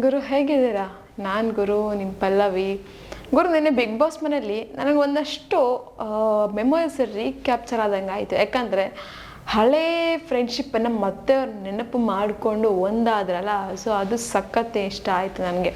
ಗುರು ಹೇಗಿದ್ದೀರಾ? ನಾನು ಗುರು, ನಿಮ್ಮ ಪಲ್ಲವಿ. ಗುರು, ನಿನ್ನೆ ಬಿಗ್ ಬಾಸ್ ಮನೆಯಲ್ಲಿ ನನಗೆ ಒಂದಷ್ಟು ಮೆಮೊರೀಸ್ ರೀಕ್ಯಾಪ್ಚರ್ ಆದಂಗೆ ಆಯಿತು. ಯಾಕಂದರೆ ಹಳೇ ಫ್ರೆಂಡ್ಶಿಪ್ಪನ್ನು ಮತ್ತೆ ಅವ್ರು ನೆನಪು ಮಾಡಿಕೊಂಡು ಒಂದಾದ್ರಲ್ಲ, ಸೊ ಅದು ಸಖತ್ತೇ ಇಷ್ಟ ಆಯಿತು ನನಗೆ.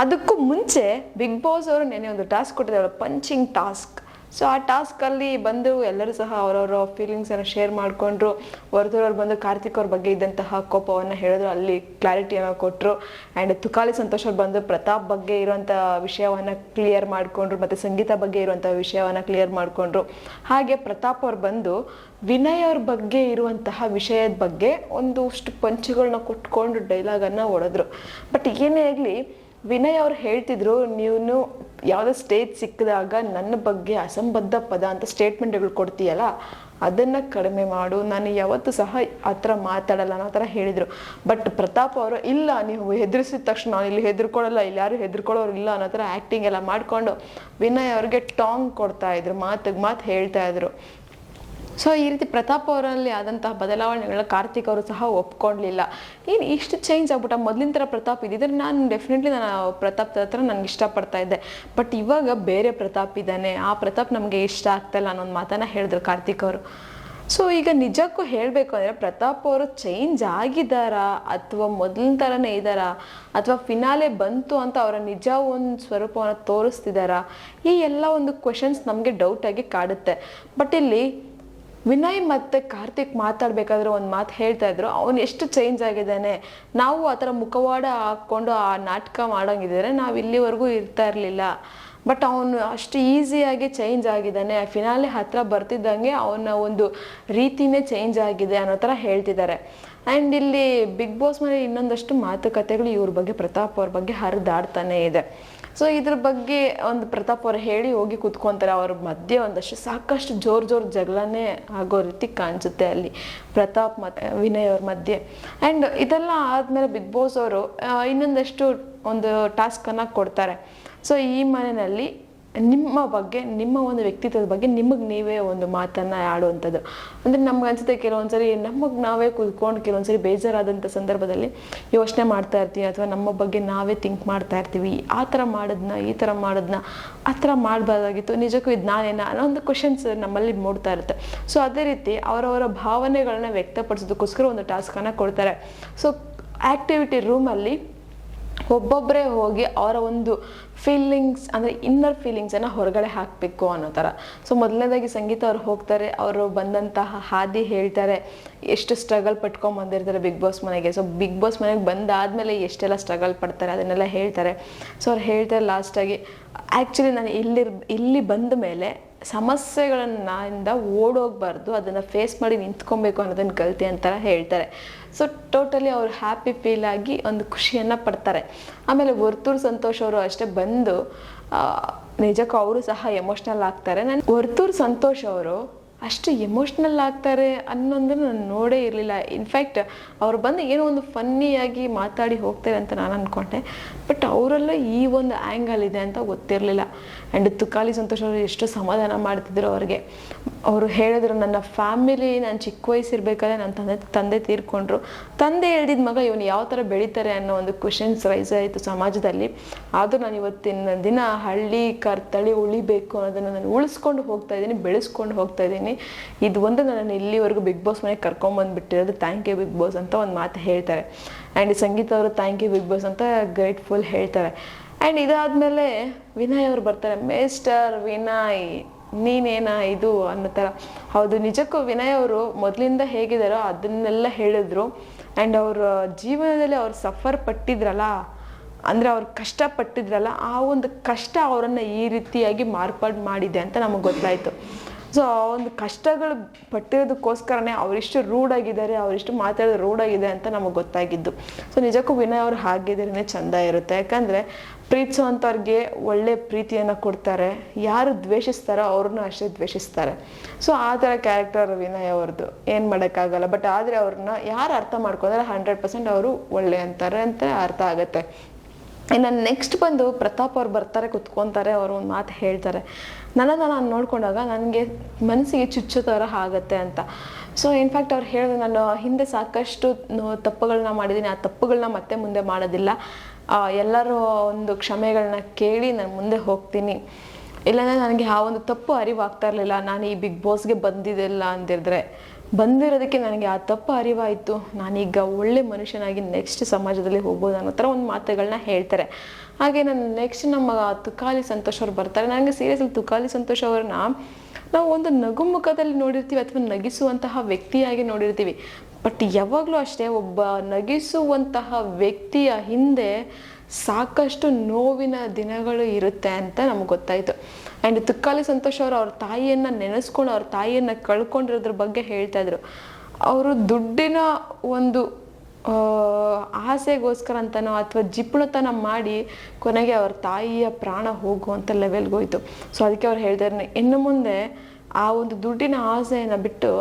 ಅದಕ್ಕೂ ಮುಂಚೆ ಬಿಗ್ ಬಾಸ್ ಅವರು ನೆನ್ನೆ ಒಂದು ಟಾಸ್ಕ್ ಕೊಟ್ಟಿದ್ದಾರೆ, ಪಂಚಿಂಗ್ ಟಾಸ್ಕ್. ಸೊ ಆ ಟಾಸ್ಕಲ್ಲಿ ಬಂದು ಎಲ್ಲರೂ ಸಹ ಅವರವರ ಫೀಲಿಂಗ್ಸನ್ನು ಶೇರ್ ಮಾಡಿಕೊಂಡ್ರು. ಹೊರದವ್ರು ಬಂದು ಕಾರ್ತಿಕ್ ಅವ್ರ ಬಗ್ಗೆ ಇದ್ದಂತಹ ಕೋಪವನ್ನು ಹೇಳಿದ್ರು, ಅಲ್ಲಿ ಕ್ಲಾರಿಟಿಯನ್ನು ಕೊಟ್ಟರು. ಆ್ಯಂಡ್ ತುಕಾಲಿ ಸಂತೋಷ್ ಅವ್ರು ಬಂದು ಪ್ರತಾಪ್ ಬಗ್ಗೆ ಇರುವಂಥ ವಿಷಯವನ್ನು ಕ್ಲಿಯರ್ ಮಾಡಿಕೊಂಡ್ರು, ಮತ್ತು ಸಂಗೀತ ಬಗ್ಗೆ ಇರುವಂಥ ವಿಷಯವನ್ನು ಕ್ಲಿಯರ್ ಮಾಡಿಕೊಂಡ್ರು. ಹಾಗೆ ಪ್ರತಾಪ್ ಅವ್ರು ಬಂದು ವಿನಯ್ ಅವ್ರ ಬಗ್ಗೆ ಇರುವಂತಹ ವಿಷಯದ ಬಗ್ಗೆ ಒಂದಷ್ಟು ಪಂಚುಗಳನ್ನ ಕೊಟ್ಕೊಂಡು ಡೈಲಾಗನ್ನು ಹೊಡೆದ್ರು. ಬಟ್ ಏನೇ ಆಗಲಿ, ವಿನಯ್ ಅವ್ರು ಹೇಳ್ತಿದ್ರು, ನೀನು ಯಾವುದೋ ಸ್ಟೇಜ್ ಸಿಕ್ಕಿದಾಗ ನನ್ನ ಬಗ್ಗೆ ಅಸಂಬದ್ಧ ಪದ ಅಂತ ಸ್ಟೇಟ್ಮೆಂಟ್ಗಳು ಕೊಡ್ತೀಯಲ್ಲ, ಅದನ್ನು ಕಡಿಮೆ ಮಾಡು, ನಾನು ಯಾವತ್ತೂ ಸಹ ಆ ಥರ ಮಾತಾಡಲ್ಲ ಅನ್ನೋ ಥರ ಹೇಳಿದರು. ಬಟ್ ಪ್ರತಾಪ್ ಅವರು ಇಲ್ಲ, ನೀವು ಹೆದರಿಸಿದ ತಕ್ಷಣ ನಾನು ಇಲ್ಲಿ ಹೆದರ್ಕೊಳ್ಳಲ್ಲ, ಇಲ್ಲಿ ಯಾರು ಹೆದರ್ಕೊಳ್ಳೋರು ಇಲ್ಲ ಅನ್ನೋ ಥರ ಆ್ಯಕ್ಟಿಂಗ್ ಎಲ್ಲ ಮಾಡಿಕೊಂಡು ವಿನಯ್ ಅವ್ರಿಗೆ ಟಾಂಗ್ ಕೊಡ್ತಾಯಿದ್ರು, ಮಾತು ಹೇಳ್ತಾಯಿದ್ರು. ಸೊ ಈ ರೀತಿ ಪ್ರತಾಪ್ ಅವರಲ್ಲಿ ಆದಂತಹ ಬದಲಾವಣೆಗಳನ್ನ ಕಾರ್ತಿಕ್ ಅವರು ಸಹ ಒಪ್ಕೊಳ್ಳಲಿಲ್ಲ. ಏನು ಇಷ್ಟು ಚೇಂಜ್ ಆಗ್ಬಿಟ್ಟ, ಮೊದಲಿನ ಥರ ಪ್ರತಾಪ್ ಇದ್ದಿದ್ರೆ ನಾನು ಡೆಫಿನೆಟ್ಲಿ ಪ್ರತಾಪ್ ಹತ್ರ ನನಗೆ ಇಷ್ಟಪಡ್ತಾ ಇದ್ದೆ. ಬಟ್ ಇವಾಗ ಬೇರೆ ಪ್ರತಾಪ್ ಇದ್ದಾನೆ, ಆ ಪ್ರತಾಪ್ ನಮಗೆ ಇಷ್ಟ ಆಗ್ತಾಯಿಲ್ಲ ಅನ್ನೋ ಒಂದು ಮಾತನ್ನು ಹೇಳಿದ್ರು ಕಾರ್ತಿಕ್ ಅವರು. ಸೊ ಈಗ ನಿಜಕ್ಕೂ ಹೇಳಬೇಕು ಅಂದರೆ ಪ್ರತಾಪ್ ಅವರು ಚೇಂಜ್ ಆಗಿದ್ದಾರಾ, ಅಥವಾ ಮೊದಲಿನ ಥರನೇ ಇದ್ದಾರಾ, ಅಥವಾ ಫಿನಾಲೆ ಬಂತು ಅಂತ ಅವರ ನಿಜ ಒಂದು ಸ್ವರೂಪವನ್ನು ತೋರಿಸ್ತಿದ್ದಾರಾ, ಈ ಎಲ್ಲ ಒಂದು ಕ್ವೆಶನ್ಸ್ ನಮಗೆ ಡೌಟಾಗಿ ಕಾಡುತ್ತೆ. ಬಟ್ ಇಲ್ಲಿ ವಿನಯ್ ಮತ್ತು ಕಾರ್ತಿಕ್ ಮಾತಾಡಬೇಕಾದ್ರೆ ಒಂದು ಮಾತು ಹೇಳ್ತಾ ಇದ್ರು, ಅವನು ಎಷ್ಟು ಚೇಂಜ್ ಆಗಿದ್ದಾನೆ, ನಾವು ಆ ಥರ ಮುಖವಾಡ ಹಾಕ್ಕೊಂಡು ಆ ನಾಟಕ ಮಾಡೋಂಗಿದ್ರೆ ನಾವು ಇಲ್ಲಿವರೆಗೂ ಇರ್ತಾ ಇರಲಿಲ್ಲ. ಬಟ್ ಅವನು ಅಷ್ಟು ಈಸಿಯಾಗಿ ಚೇಂಜ್ ಆಗಿದ್ದಾನೆ, ಫಿನಾಲೆ ಹತ್ರ ಬರ್ತಿದ್ದಂಗೆ ಅವನ ಒಂದು ರೀತಿನೇ ಚೇಂಜ್ ಆಗಿದೆ ಅನ್ನೋ ಥರ ಹೇಳ್ತಿದ್ದಾರೆ. ಆ್ಯಂಡ್ ಇಲ್ಲಿ ಬಿಗ್ ಬಾಸ್ ಮೇಲೆ ಇನ್ನೊಂದಷ್ಟು ಮಾತುಕತೆಗಳು ಇವ್ರ ಬಗ್ಗೆ, ಪ್ರತಾಪ್ ಅವ್ರ ಬಗ್ಗೆ ಹರಿದಾಡ್ತಾನೆ ಇದೆ. ಸೊ ಇದ್ರ ಬಗ್ಗೆ ಒಂದು ಪ್ರತಾಪ್ ಅವ್ರು ಹೇಳಿ ಹೋಗಿ ಕೂತ್ಕೊತಾರೆ, ಅವ್ರ ಮಧ್ಯೆ ಒಂದಷ್ಟು ಸಾಕಷ್ಟು ಜೋರು ಜಗಳನೇ ಆಗೋ ರೀತಿ ಕಾಣಿಸುತ್ತೆ ಅಲ್ಲಿ ಪ್ರತಾಪ್ ಮತ್ತು ವಿನಯ್ ಅವ್ರ ಮಧ್ಯೆ. ಆ್ಯಂಡ್ ಇದೆಲ್ಲ ಆದಮೇಲೆ ಬಿಗ್ ಬಾಸ್ ಅವರು ಇನ್ನೊಂದಷ್ಟು ಒಂದು ಟಾಸ್ಕನ್ನು ಕೊಡ್ತಾರೆ. ಸೊ ಈ ಮನೆಯಲ್ಲಿ ನಿಮ್ಮ ಬಗ್ಗೆ, ನಿಮ್ಮ ಒಂದು ವ್ಯಕ್ತಿತ್ವದ ಬಗ್ಗೆ ನಿಮಗೆ ನೀವೇ ಒಂದು ಮಾತನ್ನು ಆಡುವಂಥದ್ದು. ಅಂದರೆ ನಮ್ಗೆ ಅನಿಸುತ್ತೆ ಕೆಲವೊಂದ್ಸರಿ ನಮಗೆ ನಾವೇ ಕೂತ್ಕೊಂಡು ಕೆಲವೊಂದ್ಸರಿ ಬೇಜಾರಾದಂಥ ಸಂದರ್ಭದಲ್ಲಿ ಯೋಚನೆ ಮಾಡ್ತಾ ಇರ್ತೀವಿ, ಅಥವಾ ನಮ್ಮ ಬಗ್ಗೆ ನಾವೇ ಥಿಂಕ್ ಮಾಡ್ತಾ ಇರ್ತೀವಿ, ಆ ಥರ ಮಾಡಿದ್ನ, ಈ ಥರ ಮಾಡಿದ್ನ, ಆ ಥರ ಮಾಡಬಾರ್ದಾಗಿತ್ತು, ನಿಜಕ್ಕೂ ಇದು ನಾನೇನಾ ಅನ್ನೋ ಒಂದು ಕ್ವಶನ್ಸ್ ನಮ್ಮಲ್ಲಿ ಮೂಡ್ತಾ ಇರುತ್ತೆ. ಸೊ ಅದೇ ರೀತಿ ಅವರವರ ಭಾವನೆಗಳನ್ನ ವ್ಯಕ್ತಪಡಿಸೋದಕ್ಕೋಸ್ಕರ ಒಂದು ಟಾಸ್ಕನ್ನು ಕೊಡ್ತಾರೆ. ಸೊ ಆ್ಯಕ್ಟಿವಿಟಿ ರೂಮಲ್ಲಿ ಒಬ್ಬೊಬ್ಬರೇ ಹೋಗಿ ಅವರ ಒಂದು ಫೀಲಿಂಗ್ಸ್, ಅಂದರೆ ಇನ್ನರ್ ಫೀಲಿಂಗ್ಸನ್ನು ಹೊರಗಡೆ ಹಾಕಬೇಕು ಅನ್ನೋ ಥರ. ಸೊ ಮೊದಲನೇದಾಗಿ ಸಂಗೀತ ಅವ್ರು ಹೋಗ್ತಾರೆ, ಅವರು ಬಂದಂತಹ ಹಾದಿ ಹೇಳ್ತಾರೆ, ಎಷ್ಟು ಸ್ಟ್ರಗಲ್ ಪಟ್ಕೊಂಬಂದಿರ್ತಾರೆ ಬಿಗ್ ಬಾಸ್ ಮನೆಗೆ. ಸೊ ಬಿಗ್ ಬಾಸ್ ಮನೆಗೆ ಬಂದಾದಮೇಲೆ ಎಷ್ಟೆಲ್ಲ ಸ್ಟ್ರಗಲ್ ಪಡ್ತಾರೆ ಅದನ್ನೆಲ್ಲ ಹೇಳ್ತಾರೆ. ಸೊ ಅವ್ರು ಹೇಳ್ತಾರೆ ಲಾಸ್ಟಾಗಿ, ಆ್ಯಕ್ಚುಲಿ ನಾನು ಇಲ್ಲಿ ಬಂದ ಮೇಲೆ ಸಮಸ್ಯೆಗಳನ್ನ ಓಡೋಗಬಾರ್ದು, ಅದನ್ನು ಫೇಸ್ ಮಾಡಿ ನಿಂತ್ಕೊಬೇಕು ಅನ್ನೋದನ್ನು ಕಲಿತೆ ಅಂತ ಹೇಳ್ತಾರೆ. ಸೊ ಟೋಟಲಿ ಅವ್ರು ಹ್ಯಾಪಿ ಫೀಲ್ ಆಗಿ ಒಂದು ಖುಷಿಯನ್ನು ಪಡ್ತಾರೆ. ಆಮೇಲೆ ವರ್ತೂರ್ ಸಂತೋಷ್ ಅವರು ಅಷ್ಟೇ ಬಂದು ನಿಜಕ್ಕೂ ಅವರು ಸಹ ಎಮೋಷ್ನಲ್ ಆಗ್ತಾರೆ. ವರ್ತೂರ್ ಸಂತೋಷ್ ಅವರು ಅಷ್ಟು ಎಮೋಷ್ನಲ್ ಆಗ್ತಾರೆ ಅನ್ನೋದನ್ನು ನಾನು ನೋಡೇ ಇರಲಿಲ್ಲ. ಇನ್ಫ್ಯಾಕ್ಟ್ ಅವ್ರು ಬಂದು ಏನೋ ಒಂದು ಫನ್ನಿಯಾಗಿ ಮಾತಾಡಿ ಹೋಗ್ತಾರೆ ಅಂತ ನಾನು ಅಂದ್ಕೊಂಡೆ, ಬಟ್ ಅವರೆಲ್ಲ ಈ ಒಂದು ಆ್ಯಂಗಲ್ ಇದೆ ಅಂತ ಗೊತ್ತಿರಲಿಲ್ಲ. ಆ್ಯಂಡ್ ತುಕಾಲಿ ಸಂತೋಷ್ ಅವರು ಎಷ್ಟು ಸಮಾಧಾನ ಮಾಡ್ತಿದ್ರು ಅವ್ರಿಗೆ. ಅವರು ಹೇಳಿದ್ರು, ನನ್ನ ಫ್ಯಾಮಿಲಿ, ನಾನು ಚಿಕ್ಕ ವಯಸ್ಸಿರ್ಬೇಕಾದ್ರೆ ನನ್ನ ತಂದೆ ತೀರ್ಕೊಂಡ್ರು, ತಂದೆ ಹೇಳಿದ ಮಗ ಇವನು ಯಾವ ಥರ ಬೆಳೀತಾರೆ ಅನ್ನೋ ಒಂದು ಕ್ವೆಶನ್ಸ್ ರೈಸ್ ಆಯಿತು ಸಮಾಜದಲ್ಲಿ. ಆದರೂ ನಾನು ಇವತ್ತಿನ ದಿನ ಹಳ್ಳಿ ತಳಿ ಉಳಿಬೇಕು ಅನ್ನೋದನ್ನು ನಾನು ಉಳಿಸ್ಕೊಂಡು ಹೋಗ್ತಾ ಇದ್ದೀನಿ, ಬೆಳೆಸ್ಕೊಂಡು ಹೋಗ್ತಾ ಇದ್ದೀನಿ. ಇದು ಒಂದು ನಾನು ಇಲ್ಲಿವರೆಗೂ ಬಿಗ್ ಬಾಸ್ ಮನೆಗೆ ಕರ್ಕೊಂಬಂದುಬಿಟ್ಟಿರೋದು, ಥ್ಯಾಂಕ್ ಯು ಬಿಗ್ ಬಾಸ್ ಅಂತ ಒಂದು ಮಾತು ಹೇಳ್ತಾರೆ. ಆ್ಯಂಡ್ ಸಂಗೀತ ಅವರು ಥ್ಯಾಂಕ್ ಯು ಬಿಗ್ ಬಾಸ್ ಅಂತ ಗ್ರೇಟ್ಫುಲ್ ಹೇಳ್ತಾರೆ. ಆ್ಯಂಡ್ ಇದಾದಮೇಲೆ ವಿನಯ್ ಅವರು ಬರ್ತಾರೆ, ಮಿಸ್ಟರ್ ವಿನಯ್ ನೀನೇನಾ ಇದು ಅನ್ನೋ ಥರ. ಹೌದು, ನಿಜಕ್ಕೂ ವಿನಯ್ ಅವರು ಮೊದಲಿಂದ ಹೇಗಿದ್ದಾರೋ ಅದನ್ನೆಲ್ಲ ಹೇಳಿದ್ರು. ಆ್ಯಂಡ್ ಅವ್ರ ಜೀವನದಲ್ಲಿ ಅವ್ರು ಸಫರ್ ಪಟ್ಟಿದ್ರಲ್ಲ, ಅಂದರೆ ಅವ್ರು ಕಷ್ಟಪಟ್ಟಿದ್ರಲ್ಲ, ಆ ಒಂದು ಕಷ್ಟ ಅವರನ್ನು ಈ ರೀತಿಯಾಗಿ ಮಾರ್ಪಾಡು ಮಾಡಿದೆ ಅಂತ ನಮಗೆ ಗೊತ್ತಾಯಿತು. ಸೊ ಆ ಒಂದು ಕಷ್ಟಗಳು ಪಟ್ಟಿರೋದಕ್ಕೋಸ್ಕರನೇ ಅವರಿಷ್ಟು ರೂಢಾಗಿದ್ದಾರೆ, ಅವರಿಷ್ಟು ಮಾತಾಡೋದು ರೂಢಾಗಿದೆ ಅಂತ ನಮಗೆ ಗೊತ್ತಾಗಿದ್ದು. ಸೊ ನಿಜಕ್ಕೂ ವಿನಯ್ ಅವ್ರು ಹಾಗಿದ್ರೇ ಚೆಂದ ಇರುತ್ತೆ. ಯಾಕಂದರೆ ಪ್ರೀತಿಸುವಂಥವ್ರಿಗೆ ಒಳ್ಳೆ ಪ್ರೀತಿಯನ್ನು ಕೊಡ್ತಾರೆ, ಯಾರು ದ್ವೇಷಿಸ್ತಾರೋ ಅವ್ರನ್ನೂ ಅಷ್ಟೇ ದ್ವೇಷಿಸ್ತಾರೆ. ಸೊ ಆ ಥರ ಕ್ಯಾರೆಕ್ಟರ್ ವಿನಯ್ ಅವ್ರದ್ದು, ಏನು ಮಾಡೋಕ್ಕಾಗಲ್ಲ. ಬಟ್ ಆದರೆ ಅವ್ರನ್ನ ಯಾರು ಅರ್ಥ ಮಾಡ್ಕೊಂಡ್ರೆ 100% ಅವರು ಒಳ್ಳೆ ಅಂತಾರೆ ಅಂತ ಅರ್ಥ ಆಗುತ್ತೆ. ಇನ್ನು ನೆಕ್ಸ್ಟ್ ಬಂದು ಪ್ರತಾಪ್ ಅವ್ರು ಬರ್ತಾರೆ, ಕುತ್ಕೊತಾರೆ, ಅವರು ಒಂದು ಮಾತು ಹೇಳ್ತಾರೆ, ನನ್ನನ್ನು ನಾನು ನೋಡ್ಕೊಂಡಾಗ ನನಗೆ ಮನಸ್ಸಿಗೆ ಚುಚ್ಚೋ ಥರ ಆಗುತ್ತೆ ಅಂತ. ಸೊ ಇನ್ಫ್ಯಾಕ್ಟ್ ಅವ್ರು ಹೇಳಿದ್ರು, ನಾನು ಹಿಂದೆ ಸಾಕಷ್ಟು ತಪ್ಪುಗಳನ್ನ ಮಾಡಿದ್ದೀನಿ, ಆ ತಪ್ಪುಗಳನ್ನ ಮತ್ತೆ ಮುಂದೆ ಮಾಡೋದಿಲ್ಲ, ಎಲ್ಲರೂ ಒಂದು ಕ್ಷಮೆಗಳನ್ನ ಕೇಳಿ ನಾನು ಮುಂದೆ ಹೋಗ್ತೀನಿ. ಇಲ್ಲಾಂದರೆ ನನಗೆ ಆ ಒಂದು ತಪ್ಪು ಅರಿವಾಗ್ತಾ ಇರಲಿಲ್ಲ. ನಾನು ಈ ಬಿಗ್ ಬಾಸ್ಗೆ ಬಂದಿದ್ದಿಲ್ಲ ಅಂದಿದ್ರೆ, ಬಂದಿರೋದಕ್ಕೆ ನನಗೆ ಆ ತಪ್ಪು ಅರಿವಾಯಿತು, ನಾನೀಗ ಒಳ್ಳೆ ಮನುಷ್ಯನಾಗಿ ನೆಕ್ಸ್ಟ್ ಸಮಾಜದಲ್ಲಿ ಹೋಗ್ಬೋದು ಅನ್ನೋ ಥರ ಒಂದು ಮಾತುಗಳನ್ನ ಹೇಳ್ತಾರೆ. ಹಾಗೆ ನಾನು ನೆಕ್ಸ್ಟ್ ನಮ್ಮ ತುಕಾಲಿ ಸಂತೋಷ್ ಅವ್ರು ಬರ್ತಾರೆ. ನನಗೆ ಸೀರಿಯಸ್ಲಿ ತುಕಾಲಿ ಸಂತೋಷ್ ಅವ್ರನ್ನ ನಾವು ಒಂದು ನಗುಮುಖದಲ್ಲಿ ನೋಡಿರ್ತೀವಿ ಅಥವಾ ನಗಿಸುವಂತಹ ವ್ಯಕ್ತಿಯಾಗಿ ನೋಡಿರ್ತೀವಿ. ಬಟ್ ಯಾವಾಗಲೂ ಅಷ್ಟೇ, ಒಬ್ಬ ನಗಿಸುವಂತಹ ವ್ಯಕ್ತಿಯ ಹಿಂದೆ ಸಾಕಷ್ಟು ನೋವಿನ ದಿನಗಳು ಇರುತ್ತೆ ಅಂತ ನಮ್ಗೆ ಗೊತ್ತಾಯಿತು. ಆ್ಯಂಡ್ ತುಕಾಲಿ ಸಂತೋಷ್ ಅವರು ಅವ್ರ ತಾಯಿಯನ್ನು ನೆನೆಸ್ಕೊಂಡು ಅವ್ರ ತಾಯಿಯನ್ನು ಕಳ್ಕೊಂಡಿರೋದ್ರ ಬಗ್ಗೆ ಹೇಳ್ತಾ ಇದ್ರು. ಅವರು ದುಡ್ಡಿನ ಒಂದು ಆಸೆಗೋಸ್ಕರ ಅಂತನೋ ಅಥವಾ ಜಿಪುಣತನ ಮಾಡಿ ಕೊನೆಗೆ ಅವ್ರ ತಾಯಿಯ ಪ್ರಾಣ ಹೋಗುವಂಥ ಲೆವೆಲ್ಗೆ ಹೋಯ್ತು. ಸೊ ಅದಕ್ಕೆ ಅವ್ರು ಹೇಳ್ತಾರೆ, ಇನ್ನು ಮುಂದೆ ಆ ಒಂದು ದುಡ್ಡಿನ ಆಸೆಯನ್ನು ಬಿಟ್ಟು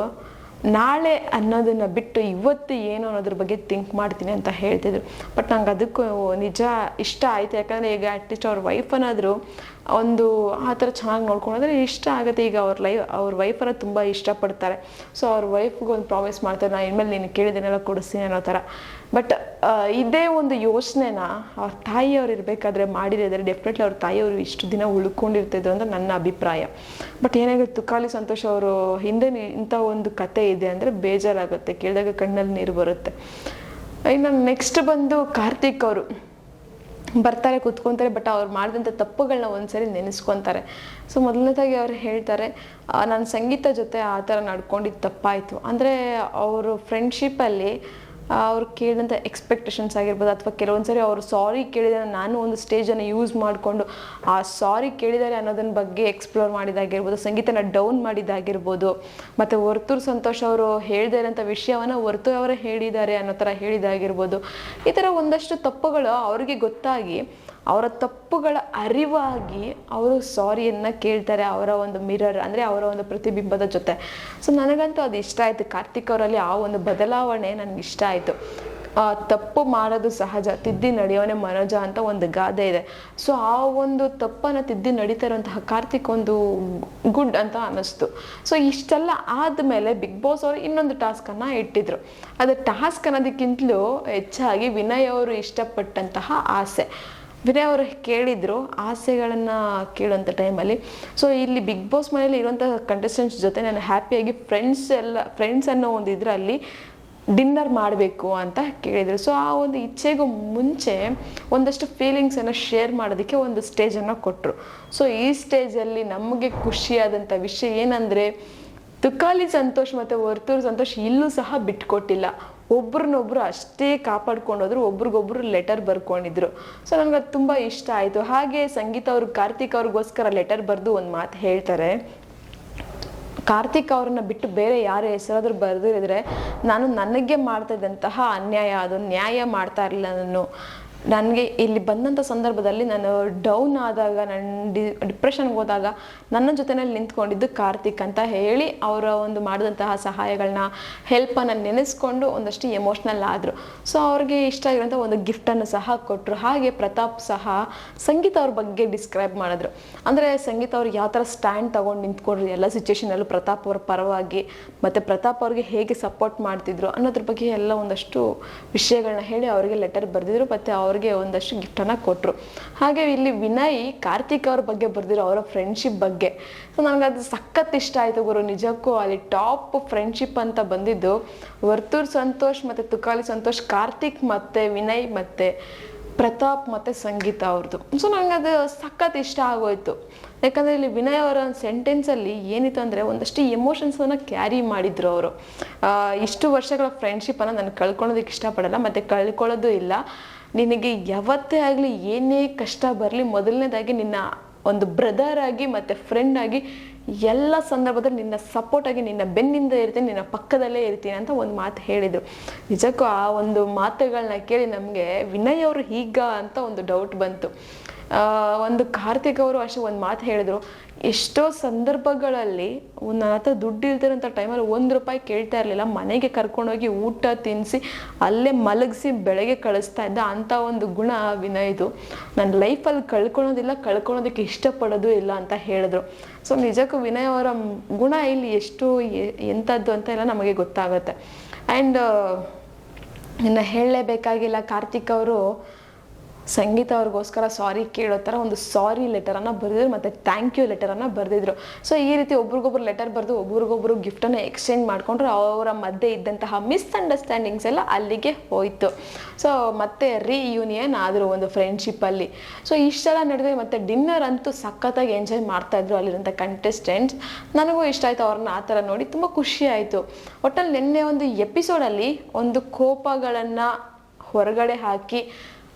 ನಾಳೆ ಅನ್ನೋದನ್ನು ಬಿಟ್ಟು ಇವತ್ತು ಏನು ಅನ್ನೋದ್ರ ಬಗ್ಗೆ ಥಿಂಕ್ ಮಾಡ್ತೀನಿ ಅಂತ ಹೇಳ್ತಿದ್ರು. ಬಟ್ ನಂಗೆ ಅದಕ್ಕೂ ನಿಜ ಇಷ್ಟ ಆಯಿತು. ಯಾಕಂದರೆ ಈಗ ಅಟ್ಲೀಸ್ಟ್ ಅವ್ರ ವೈಫನ್ನಾದರೂ ಒಂದು ಆ ಥರ ಚೆನ್ನಾಗಿ ನೋಡ್ಕೊಂಡ್ರೆ ಇಷ್ಟ ಆಗುತ್ತೆ. ಈಗ ಅವ್ರ ವೈಫನ್ನು ತುಂಬ ಇಷ್ಟಪಡ್ತಾರೆ. ಸೊ ಅವ್ರ ವೈಫ್ಗೆ ಒಂದು ಪ್ರಾಮಿಸ್ ಮಾಡ್ತಾರೆ, ನಾನು ಇನ್ಮೇಲೆ ನೀನು ಕೇಳಿದ್ದೇನೆಲ್ಲ ಕೊಡಿಸ್ತೀನಿ ಅನ್ನೋ ಥರ. ಬಟ್ ಇದೇ ಒಂದು ಯೋಚನೆನ ಅವ್ರ ತಾಯಿಯವ್ರು ಇರಬೇಕಾದ್ರೆ ಮಾಡಿರಿದ್ರೆ ಡೆಫಿನೆಟ್ಲಿ ಅವ್ರ ತಾಯಿಯವರು ಇಷ್ಟು ದಿನ ಉಳ್ಕೊಂಡಿರ್ತಿದ್ರು ಅಂತ ನನ್ನ ಅಭಿಪ್ರಾಯ. ಬಟ್ ಏನಾಗುತ್ತೆ, ತುಕಾಲಿ ಸಂತೋಷ್ ಅವರು ಹಿಂದೆ ಇಂಥ ಒಂದು ಕತೆ ಇದೆ ಅಂದರೆ ಬೇಜಾರಾಗುತ್ತೆ, ಕೇಳಿದಾಗ ಕಣ್ಣಲ್ಲಿ ನೀರು ಬರುತ್ತೆ. ಇನ್ನು ನೆಕ್ಸ್ಟ್ ಬಂದು ಕಾರ್ತಿಕ್ ಅವರು ಬರ್ತಾರೆ, ಕೂತ್ಕೊತಾರೆ. ಬಟ್ ಅವ್ರು ಮಾಡಿದಂಥ ತಪ್ಪುಗಳನ್ನ ಒಂದ್ಸರಿ ನೆನೆಸ್ಕೊತಾರೆ. ಸೊ ಮೊದಲನೇದಾಗಿ ಅವ್ರು ಹೇಳ್ತಾರೆ, ನಾನು ಸಂಗೀತ ಜೊತೆ ಆ ಥರ ನಡ್ಕೊಂಡಿದ್ದು ತಪ್ಪಾಯಿತು. ಅಂದರೆ ಅವರು ಫ್ರೆಂಡ್ಶಿಪ್ಪಲ್ಲಿ ಅವ್ರು ಕೇಳಿದಂಥ ಎಕ್ಸ್ಪೆಕ್ಟೇಷನ್ಸ್ ಆಗಿರ್ಬೋದು, ಅಥವಾ ಕೆಲವೊಂದು ಸರಿ ಅವರು ಸಾರಿ ಕೇಳಿದರೆ ನಾನು ಒಂದು ಸ್ಟೇಜನ್ನು ಯೂಸ್ ಮಾಡಿಕೊಂಡು ಆ ಸಾರಿ ಕೇಳಿದ್ದಾರೆ ಅನ್ನೋದನ್ನ ಬಗ್ಗೆ ಎಕ್ಸ್ಪ್ಲೋರ್ ಮಾಡಿದಾಗಿರ್ಬೋದು, ಸಂಗೀತನ ಡೌನ್ ಮಾಡಿದ್ದಾಗಿರ್ಬೋದು, ಮತ್ತು ವರ್ತೂರ್ ಸಂತೋಷ್ ಅವರು ಹೇಳ್ದೇ ಇರೋಂಥ ವಿಷಯವನ್ನು ವರ್ತೂರ್ ಅವರೇ ಹೇಳಿದ್ದಾರೆ ಅನ್ನೋ ಥರ ಹೇಳಿದಾಗಿರ್ಬೋದು. ಈ ಥರ ಒಂದಷ್ಟು ತಪ್ಪುಗಳು ಅವ್ರಿಗೆ ಗೊತ್ತಾಗಿ ಅವರ ತಪ್ಪುಗಳ ಅರಿವಾಗಿ ಅವರು ಸಾರಿಯನ್ನು ಕೇಳ್ತಾರೆ ಅವರ ಒಂದು ಮಿರರ್ ಅಂದರೆ ಅವರ ಒಂದು ಪ್ರತಿಬಿಂಬದ ಜೊತೆ. ಸೊ ನನಗಂತೂ ಅದು ಇಷ್ಟ ಆಯಿತು. ಕಾರ್ತಿಕ್ ಅವರಲ್ಲಿ ಆ ಒಂದು ಬದಲಾವಣೆ ನನಗೆ ಇಷ್ಟ ಆಯಿತು. ತಪ್ಪು ಮಾಡೋದು ಸಹಜ, ತಿದ್ದಿ ನಡೆಯೋನೆ ಮನೋಜ ಅಂತ ಒಂದು ಗಾದೆ ಇದೆ. ಸೊ ಆ ಒಂದು ತಪ್ಪನ್ನು ತಿದ್ದಿ ನಡೀತಾ ಇರುವಂತಹ ಕಾರ್ತಿಕ್ ಒಂದು ಗುಡ್ ಅಂತ ಅನ್ನಿಸ್ತು. ಸೊ ಇಷ್ಟೆಲ್ಲ ಆದಮೇಲೆ ಬಿಗ್ ಬಾಸ್ ಅವರು ಇನ್ನೊಂದು ಟಾಸ್ಕನ್ನು ಇಟ್ಟಿದ್ರು. ಅದು ಟಾಸ್ಕ್ ಅನ್ನೋದಕ್ಕಿಂತಲೂ ಹೆಚ್ಚಾಗಿ ವಿನಯ್ ಅವರು ಇಷ್ಟಪಟ್ಟಂತಹ ಆಸೆ. ವಿನಯ್ ಅವರು ಕೇಳಿದ್ರು ಆಸೆಗಳನ್ನು ಕೇಳುವಂಥ ಟೈಮಲ್ಲಿ. ಸೊ ಇಲ್ಲಿ ಬಿಗ್ ಬಾಸ್ ಮನೆಯಲ್ಲಿ ಇರುವಂಥ ಕಂಟೆಸ್ಟೆಂಟ್ಸ್ ಜೊತೆ ನಾನು ಹ್ಯಾಪಿಯಾಗಿ ಫ್ರೆಂಡ್ಸ್ ಅನ್ನೋ ಒಂದು ಇದರಲ್ಲಿ ಡಿನ್ನರ್ ಮಾಡಬೇಕು ಅಂತ ಕೇಳಿದರು. ಸೊ ಆ ಒಂದು ಇಚ್ಛೆಗೂ ಮುಂಚೆ ಒಂದಷ್ಟು ಫೀಲಿಂಗ್ಸನ್ನು ಶೇರ್ ಮಾಡೋದಕ್ಕೆ ಒಂದು ಸ್ಟೇಜನ್ನು ಕೊಟ್ಟರು. ಸೊ ಈ ಸ್ಟೇಜಲ್ಲಿ ನಮಗೆ ಖುಷಿಯಾದಂಥ ವಿಷಯ ಏನಂದರೆ, ತುಕಾಲಿ ಸಂತೋಷ್ ಮತ್ತು ವರ್ತೂರ್ ಸಂತೋಷ್ ಇಲ್ಲೂ ಸಹ ಬಿಟ್ಕೊಟ್ಟಿಲ್ಲ. ಒಬ್ರನ್ನೊಬ್ರು ಅಷ್ಟೇ ಕಾಪಾಡ್ಕೊಂಡೋದ್ರು, ಒಬ್ರಿಗೊಬ್ರು ಲೆಟರ್ ಬರ್ಕೊಂಡಿದ್ರು. ಸೊ ನನಗೆ ಅದು ತುಂಬ ಇಷ್ಟ ಆಯಿತು. ಹಾಗೆ ಸಂಗೀತ ಅವರು ಕಾರ್ತಿಕ್ ಅವ್ರಿಗೋಸ್ಕರ ಲೆಟರ್ ಬರೆದು ಒಂದು ಮಾತು ಹೇಳ್ತಾರೆ, ಕಾರ್ತಿಕ್ ಅವ್ರನ್ನ ಬಿಟ್ಟು ಬೇರೆ ಯಾರ ಹೆಸರಾದ್ರೂ ಬರೆದಿರಿದ್ರೆ ನಾನು ನನಗೆ ಮಾಡ್ತಾ ಇದ್ದಂತಹ ಅನ್ಯಾಯ, ಅದು ನ್ಯಾಯ ಮಾಡ್ತಾ ಇರಲಿಲ್ಲ. ನನಗೆ ಇಲ್ಲಿ ಬಂದಂಥ ಸಂದರ್ಭದಲ್ಲಿ ನಾನು ಡೌನ್ ಆದಾಗ, ನಾನು ಡಿಪ್ರೆಷನ್ಗೆ ಹೋದಾಗ ನನ್ನ ಜೊತೆಯಲ್ಲಿ ನಿಂತ್ಕೊಂಡಿದ್ದು ಕಾರ್ತಿಕ್ ಅಂತ ಹೇಳಿ ಅವರ ಒಂದು ಮಾಡಿದಂತಹ ಸಹಾಯಗಳನ್ನ, ಹೆಲ್ಪನ್ನು ನೆನೆಸ್ಕೊಂಡು ಒಂದಷ್ಟು ಎಮೋಷ್ನಲ್ ಆದರು. ಸೊ ಅವ್ರಿಗೆ ಇಷ್ಟ ಆಗಿರೋಂಥ ಒಂದು ಗಿಫ್ಟನ್ನು ಸಹ ಕೊಟ್ಟರು. ಹಾಗೆ ಪ್ರತಾಪ್ ಸಹ ಸಂಗೀತ ಅವ್ರ ಬಗ್ಗೆ ಡಿಸ್ಕ್ರೈಬ್ ಮಾಡಿದ್ರು. ಅಂದರೆ ಸಂಗೀತ ಅವ್ರಿಗೆ ಯಾವ ಥರ ಸ್ಟ್ಯಾಂಡ್ ತೊಗೊಂಡು ನಿಂತ್ಕೊಂಡ್ರು ಎಲ್ಲ ಸಿಚುವೇಷನಲ್ಲೂ ಪ್ರತಾಪ್ ಅವ್ರ ಪರವಾಗಿ, ಮತ್ತು ಪ್ರತಾಪ್ ಅವ್ರಿಗೆ ಹೇಗೆ ಸಪೋರ್ಟ್ ಮಾಡ್ತಿದ್ರು ಅನ್ನೋದ್ರ ಬಗ್ಗೆ ಎಲ್ಲ ಒಂದಷ್ಟು ವಿಷಯಗಳನ್ನ ಹೇಳಿ ಅವರಿಗೆ ಲೆಟರ್ ಬರೆದಿದ್ರು, ಮತ್ತು ಅವ್ರಿಗೆ ಒಂದಷ್ಟು ಗಿಫ್ಟನ್ನು ಕೊಟ್ಟರು. ಹಾಗೆ ಇಲ್ಲಿ ವಿನಯ್ ಕಾರ್ತಿಕ್ ಅವ್ರ ಬಗ್ಗೆ ಬರೆದಿರೋ ಅವರ ಫ್ರೆಂಡ್ಶಿಪ್ ಬಗ್ಗೆ. ಸೊ ನನಗದು ಸಖತ್ ಇಷ್ಟ ಆಯಿತು ಗುರು. ನಿಜಕ್ಕೂ ಅಲ್ಲಿ ಟಾಪ್ ಫ್ರೆಂಡ್ಶಿಪ್ ಅಂತ ಬಂದಿದ್ದು ವರ್ತೂರ್ ಸಂತೋಷ್ ಮತ್ತು ತುಕಾಲಿ ಸಂತೋಷ್, ಕಾರ್ತಿಕ್ ಮತ್ತು ವಿನಯ್ ಮತ್ತು ಪ್ರತಾಪ್ ಮತ್ತು ಸಂಗೀತ ಅವ್ರದ್ದು. ಸೊ ನನಗದು ಸಖತ್ ಇಷ್ಟ ಆಗೋಯ್ತು. ಯಾಕಂದರೆ ಇಲ್ಲಿ ವಿನಯ್ ಅವರ ಸೆಂಟೆನ್ಸಲ್ಲಿ ಏನಿತ್ತು ಅಂದರೆ ಒಂದಷ್ಟು ಎಮೋಷನ್ಸನ್ನು ಕ್ಯಾರಿ ಮಾಡಿದ್ರು ಅವರು. ಇಷ್ಟು ವರ್ಷಗಳ ಫ್ರೆಂಡ್ಶಿಪ್ಪನ್ನು ನಾನು ಕಳ್ಕೊಳ್ಳೋದಕ್ಕೆ ಇಷ್ಟಪಡಲ್ಲ, ಮತ್ತು ಕಳ್ಕೊಳ್ಳೋದು ಇಲ್ಲ. ನಿನಗೆ ಯಾವತ್ತೇ ಆಗಲಿ ಏನೇ ಕಷ್ಟ ಬರಲಿ, ಮೊದಲನೇದಾಗಿ ನಿನ್ನ ಒಂದು ಬ್ರದರ್ ಆಗಿ ಮತ್ತು ಫ್ರೆಂಡ್ ಆಗಿ ಎಲ್ಲ ಸಂದರ್ಭದಲ್ಲಿ ನಿನ್ನ ಸಪೋರ್ಟಾಗಿ ನಿನ್ನ ಬೆನ್ನಿಂದ ಇರ್ತೀನಿ, ನಿನ್ನ ಪಕ್ಕದಲ್ಲೇ ಇರ್ತೀನಿ ಅಂತ ಒಂದು ಮಾತು ಹೇಳಿದರು. ನಿಜಕ್ಕೂ ಆ ಒಂದು ಮಾತುಗಳನ್ನ ಕೇಳಿ ನಮಗೆ ವಿನಯ್ ಅವರು ಹೀಗ ಅಂತ ಒಂದು ಡೌಟ್ ಬಂತು. ಒಂದು ಕಾರ್ತಿಕ್ ಅವರು ಅಷ್ಟೇ ಒಂದು ಮಾತು ಹೇಳಿದ್ರು, ಎಷ್ಟೋ ಸಂದರ್ಭಗಳಲ್ಲಿ ನನ್ನ ಹತ್ರ ದುಡ್ಡು ಇಲ್ದಿರೋಂಥ ಟೈಮಲ್ಲಿ ₹1 ಕೇಳ್ತಾ ಇರಲಿಲ್ಲ, ಮನೆಗೆ ಕರ್ಕೊಂಡೋಗಿ ಊಟ ತಿನ್ನಿಸಿ ಅಲ್ಲೇ ಮಲಗಿಸಿ ಬೆಳಗ್ಗೆ ಕಳಿಸ್ತಾ ಇದ್ದ ಅಂಥ ಒಂದು ಗುಣ ವಿನಯ್ದು. ನನ್ನ ಲೈಫಲ್ಲಿ ಕಳ್ಕೊಳೋದಕ್ಕೆ ಇಷ್ಟಪಡೋದು ಇಲ್ಲ ಅಂತ ಹೇಳಿದ್ರು. ಸೊ ನಿಜಕ್ಕೂ ವಿನಯ್ ಅವರ ಗುಣ ಇಲ್ಲಿ ಎಷ್ಟು ಎಂಥದ್ದು ಅಂತ ಎಲ್ಲ ನಮಗೆ ಗೊತ್ತಾಗುತ್ತೆ. ಆ್ಯಂಡ್ ಇನ್ನು ಹೇಳಲೇಬೇಕಾಗಿಲ್ಲ, ಕಾರ್ತಿಕ್ ಅವರು ಸಂಗೀತ ಅವ್ರಿಗೋಸ್ಕರ ಸಾರಿ ಕೇಳೋ ಥರ ಒಂದು ಸಾರಿ ಲೆಟರನ್ನು ಬರೆದಿದ್ರು ಮತ್ತು ಥ್ಯಾಂಕ್ ಯು ಲೆಟರನ್ನು ಬರೆದಿದ್ರು. ಸೊ ಈ ರೀತಿ ಒಬ್ರಿಗೊಬ್ರು ಲೆಟರ್ ಬರೆದು ಒಬ್ರಿಗೊಬ್ರು ಗಿಫ್ಟನ್ನು ಎಕ್ಸ್ಚೇಂಜ್ ಮಾಡಿಕೊಂಡ್ರೆ ಅವರ ಮಧ್ಯೆ ಇದ್ದಂತಹ ಮಿಸ್ಅಂಡರ್ಸ್ಟ್ಯಾಂಡಿಂಗ್ಸ್ ಎಲ್ಲ ಅಲ್ಲಿಗೆ ಹೋಯಿತು. ಸೊ ಮತ್ತೆ ರೀಯೂನಿಯನ್ ಆದರು ಒಂದು ಫ್ರೆಂಡ್ಶಿಪ್ಪಲ್ಲಿ. ಸೊ ಇಷ್ಟೆಲ್ಲ ನಡೆದ್ರೆ ಮತ್ತು ಡಿನ್ನರ್ ಅಂತೂ ಸಖತ್ತಾಗಿ ಎಂಜಾಯ್ ಮಾಡ್ತಾಯಿದ್ರು ಅಲ್ಲಿರೋಂಥ ಕಂಟೆಸ್ಟೆಂಟ್ಸ್. ನನಗೂ ಇಷ್ಟ ಆಯಿತು ಅವ್ರನ್ನ ಆ ಥರ ನೋಡಿ, ತುಂಬ ಖುಷಿ ಆಯಿತು. ಒಟ್ಟಲ್ಲಿ ನಿನ್ನೆ ಒಂದು ಎಪಿಸೋಡಲ್ಲಿ ಒಂದು ಕೋಪಗಳನ್ನು ಹೊರಗಡೆ ಹಾಕಿ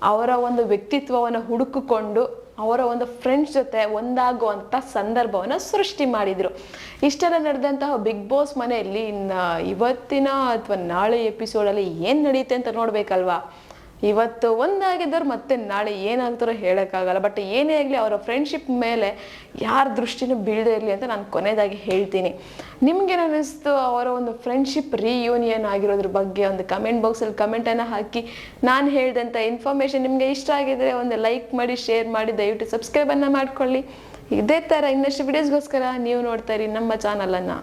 ಅವರ ಒಂದು ವ್ಯಕ್ತಿತ್ವವನ್ನು ಹುಡುಕಿಕೊಂಡು ಅವರ ಒಂದು ಫ್ರೆಂಡ್ಸ್ ಜೊತೆ ಒಂದಾಗುವಂಥ ಸಂದರ್ಭವನ್ನು ಸೃಷ್ಟಿ ಮಾಡಿದರು. ಇಷ್ಟೆಲ್ಲ ನಡೆದಂತಹ ಬಿಗ್ ಬಾಸ್ ಮನೆಯಲ್ಲಿ ಇವತ್ತಿನ ಅಥವಾ ನಾಳೆ ಎಪಿಸೋಡಲ್ಲಿ ಏನು ನಡೆಯುತ್ತೆ ಅಂತ ನೋಡಬೇಕಲ್ವಾ. ಇವತ್ತು ಒಂದಾಗಿದ್ದವ್ರು ಮತ್ತೆ ನಾಳೆ ಏನಾಗ್ತಾರೋ ಹೇಳೋಕ್ಕಾಗಲ್ಲ. ಬಟ್ ಏನೇ ಆಗಲಿ ಅವರ ಫ್ರೆಂಡ್ಶಿಪ್ ಮೇಲೆ ಯಾರ ದೃಷ್ಟಿನೂ ಬೀಳದೇ ಇರಲಿ ಅಂತ ನಾನು ಕೊನೆಯದಾಗಿ ಹೇಳ್ತೀನಿ. ನಿಮ್ಗೇನು ಅನ್ನಿಸ್ತು ಅವರ ಒಂದು ಫ್ರೆಂಡ್ಶಿಪ್ ರೀಯೂನಿಯನ್ ಆಗಿರೋದ್ರ ಬಗ್ಗೆ ಒಂದು ಕಮೆಂಟ್ ಬಾಕ್ಸಲ್ಲಿ ಕಮೆಂಟನ್ನು ಹಾಕಿ. ನಾನು ಹೇಳಿದಂಥ ಇನ್ಫಾರ್ಮೇಷನ್ ನಿಮಗೆ ಇಷ್ಟ ಆಗಿದ್ರೆ ಒಂದು ಲೈಕ್ ಮಾಡಿ, ಶೇರ್ ಮಾಡಿ, ದಯವಿಟ್ಟು ಸಬ್ಸ್ಕ್ರೈಬನ್ನು ಮಾಡ್ಕೊಳ್ಳಿ. ಇದೇ ಥರ ಇನ್ನಷ್ಟು ವಿಡಿಯೋಸ್ಗೋಸ್ಕರ ನೀವು ನೋಡ್ತಾ ಇರಿ ನಮ್ಮ ಚಾನಲನ್ನು.